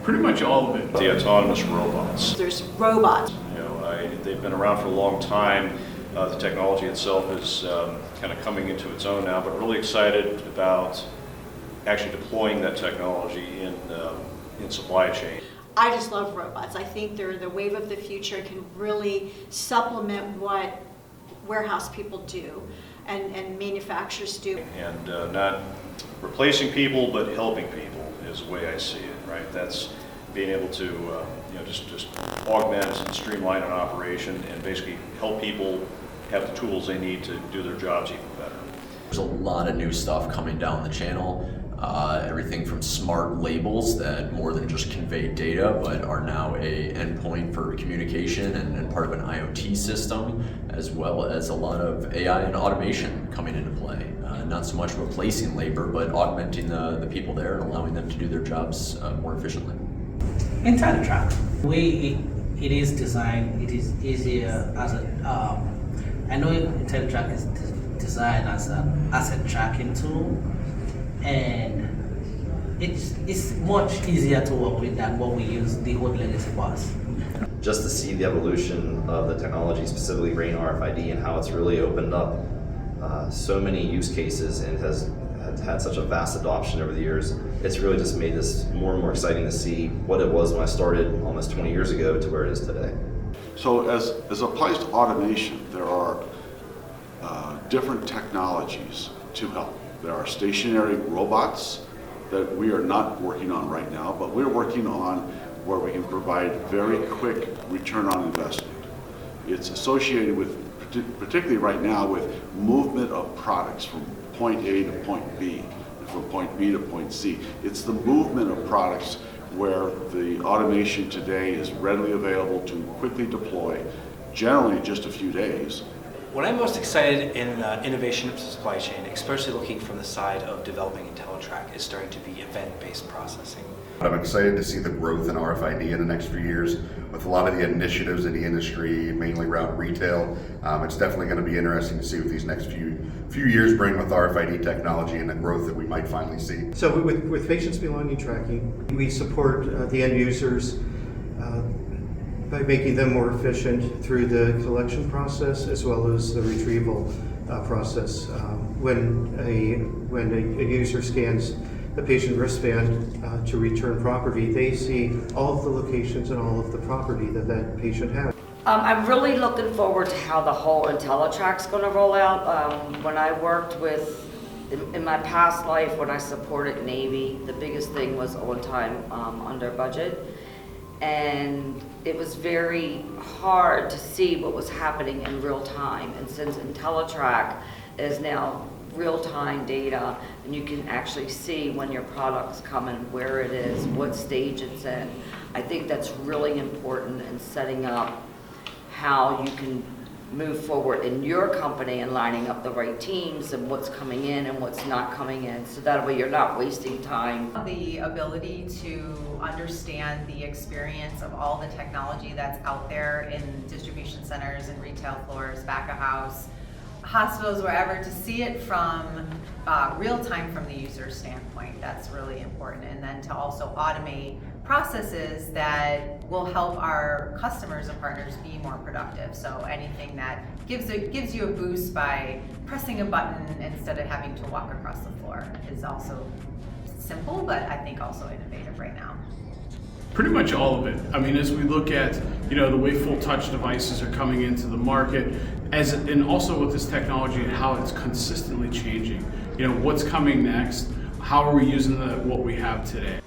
Pretty much all of it. The autonomous robots. There's robots. They've been around for a long time. The technology itself is kind of coming into its own now, but really excited about actually deploying that technology in supply chain. I just love robots. I think they're the wave of the future, can really supplement what warehouse people do and manufacturers do. And not replacing people, but helping people is the way I see it, right? That's being able to just augment and streamline an operation and basically help people have the tools they need to do their jobs even better. There's a lot of new stuff coming down the channel. Everything from smart labels that more than just convey data, but are now a endpoint for communication and part of an IoT system, as well as a lot of AI and automation coming into play. Not so much replacing labor, but augmenting the people there and allowing them to do their jobs more efficiently. IntelliTrack. The way it is designed, it is easier as a. I know IntelliTrack is designed as an asset tracking tool, and it's much easier to work with than what we use the old legacy was. Just to see the evolution of the technology, specifically RAIN RFID, and how it's really opened up so many use cases and has had such a vast adoption over the years, it's really just made this more and more exciting to see what it was when I started almost 20 years ago to where it is today. So as applies to automation, there are different technologies to help. There are stationary robots that we are not working on right now, but we're working on where we can provide very quick return on investment. It's associated with, particularly right now, with movement of products from point A to point B, and from point B to point C. It's the movement of products where the automation today is readily available to quickly deploy, generally in just a few days. What I'm most excited in innovation of supply chain, especially looking from the side of developing IntelliTrack, is starting to be event-based processing. I'm excited to see the growth in RFID in the next few years with a lot of the initiatives in the industry, mainly around retail. It's definitely going to be interesting to see what these next few years bring with RFID technology and the growth that we might finally see. So with patients belonging tracking, we support the end users by making them more efficient through the collection process as well as the retrieval process. When a user scans the patient wristband to return property, they see all of the locations and all of the property that patient has. I'm really looking forward to how the whole IntelliTrack's going to roll out. When I worked with, in my past life, when I supported Navy, the biggest thing was on time, under budget. And it was very hard to see what was happening in real time. And since IntelliTrack is now real-time data, and you can actually see when your product's coming, where it is, what stage it's in, I think that's really important in setting up how you can move forward in your company and lining up the right teams and what's coming in and what's not coming in, so that way you're not wasting time. The ability to understand the experience of all the technology that's out there in distribution centers and retail floors, back of house, hospitals, wherever, to see it from real time from the user standpoint, that's really important. And then to also automate processes that will help our customers and partners be more productive. So anything that gives you a boost by pressing a button instead of having to walk across the floor is also simple, but I think also innovative right now. Pretty much all of it. I mean, as we look at, the way full touch devices are coming into the market, and also with this technology and how it's consistently changing. What's coming next? How are we using what we have today?